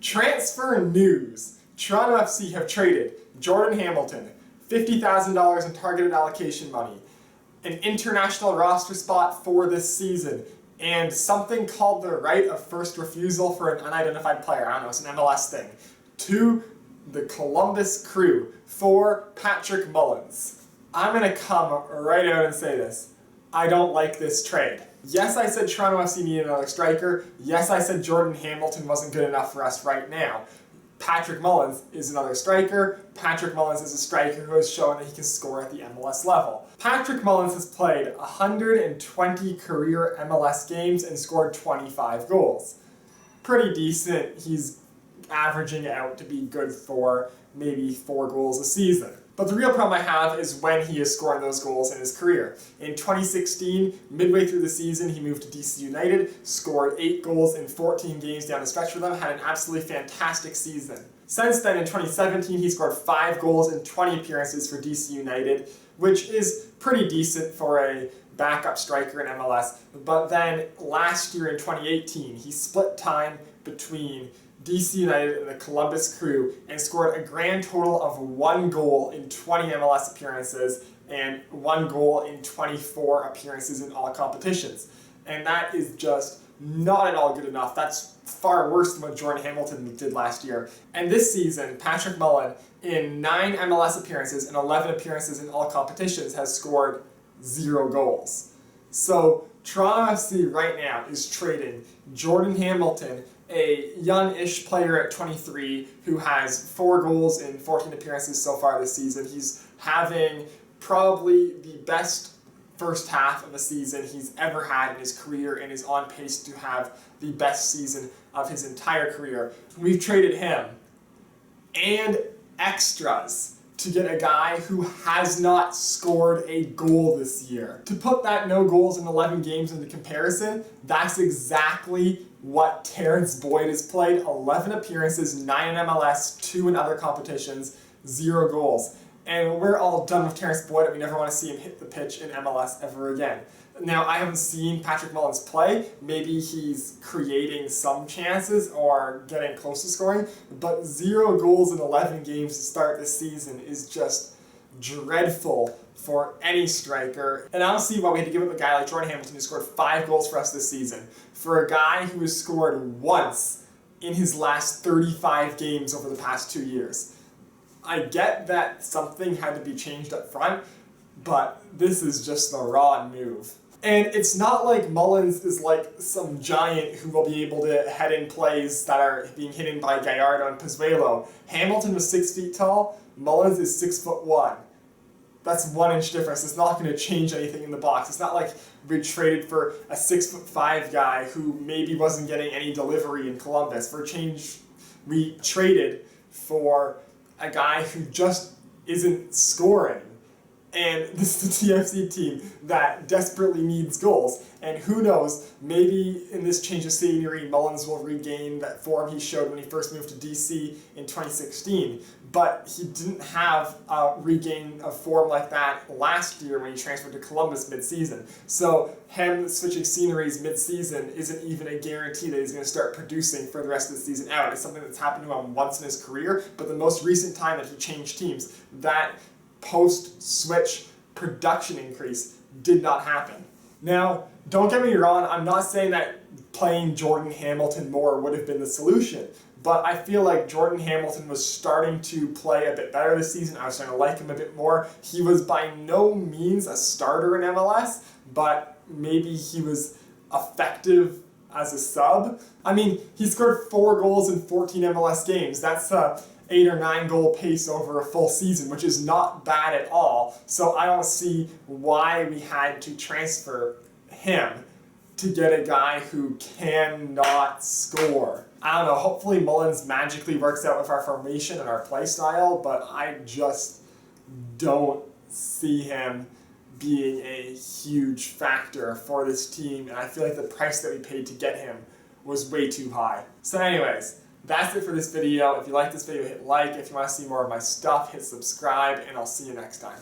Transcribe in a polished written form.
Transfer news. Toronto FC have traded Jordan Hamilton, $50,000 in targeted allocation money, an international roster spot for this season, and something called the right of first refusal for an unidentified player. I don't know, it's an MLS thing. To the Columbus Crew for Patrick Mullins. I'm going to come right out and say this. I don't like this trade. Yes, I said Toronto FC needed another striker. Yes, I said Jordan Hamilton wasn't good enough for us right now. Patrick Mullins is another striker. Patrick Mullins is a striker who has shown that he can score at the MLS level. Patrick Mullins has played 120 career MLS games and scored 25 goals. Pretty decent. He's averaging out to be good for maybe 4 goals a season. But the real problem I have is when he is scoring those goals in his career. In 2016, midway through the season, he moved to DC United, scored 8 goals in 14 games down the stretch for them, had an absolutely fantastic season. Since then, in 2017, he scored 5 goals in 20 appearances for DC United, which is pretty decent for a backup striker in MLS. But then last year in 2018, he split time between DC United and the Columbus Crew and scored a grand total of 1 goal in 20 MLS appearances and 1 goal in 24 appearances in all competitions. And that is just not at all good enough. That's far worse than what Jordan Hamilton did last year. And this season, Patrick Mullins, in 9 MLS appearances and 11 appearances in all competitions, has scored 0 goals. So Toronto FC right now is trading Jordan Hamilton, a young-ish player at 23 who has 4 goals in 14 appearances so far this season. He's having probably the best first half of a season he's ever had in his career and is on pace to have the best season of his entire career. We've traded him and extras to get a guy who has not scored a goal this year. To put that no goals in 11 games into comparison, that's exactly what Terrence Boyd has played. 11 appearances, 9 in MLS, 2 in other competitions, 0 goals. And we're all done with Terrence Boyd and we never want to see him hit the pitch in MLS ever again. Now, I haven't seen Patrick Mullins play. Maybe he's creating some chances or getting close to scoring, but 0 goals in 11 games to start this season is just dreadful for any striker. And I don't see why we had to give up a guy like Jordan Hamilton who scored 5 goals for us this season for a guy who has scored once in his last 35 games over the past 2 years. I get that something had to be changed up front, but this is just the wrong move. And it's not like Mullins is like some giant who will be able to head in plays that are being hidden by Gallardo and Pozuelo. Hamilton was 6 feet tall, Mullins is 6'1". That's 1 inch difference. It's not going to change anything in the box. It's not like we traded for a 6'5" guy who maybe wasn't getting any delivery in Columbus. For a change, we traded for a guy who just isn't scoring. And this is the TFC team that desperately needs goals. And who knows, maybe in this change of scenery, Mullins will regain that form he showed when he first moved to DC in 2016. But he didn't have a regain of form like that last year when he transferred to Columbus mid-season. So him switching sceneries mid-season isn't even a guarantee that he's going to start producing for the rest of the season out. It's something that's happened to him once in his career, but the most recent time that he changed teams, that post-switch production increase did not happen. Now, don't get me wrong, I'm not saying that playing Jordan Hamilton more would have been the solution, but I feel like Jordan Hamilton was starting to play a bit better this season. I was starting to like him a bit more. He was by no means a starter in MLS, but maybe he was effective as a sub. I mean, he scored 4 goals in 14 MLS games. That's 8 or 9 goal pace over a full season, which is not bad at all. So I don't see why we had to transfer him to get a guy who cannot score. I don't know, hopefully Mullins magically works out with our formation and our play style, but I just don't see him being a huge factor for this team, and I feel like the price that we paid to get him was way too high. So anyways, that's it for this video. If you like this video, hit like. If you want to see more of my stuff, hit subscribe, and I'll see you next time.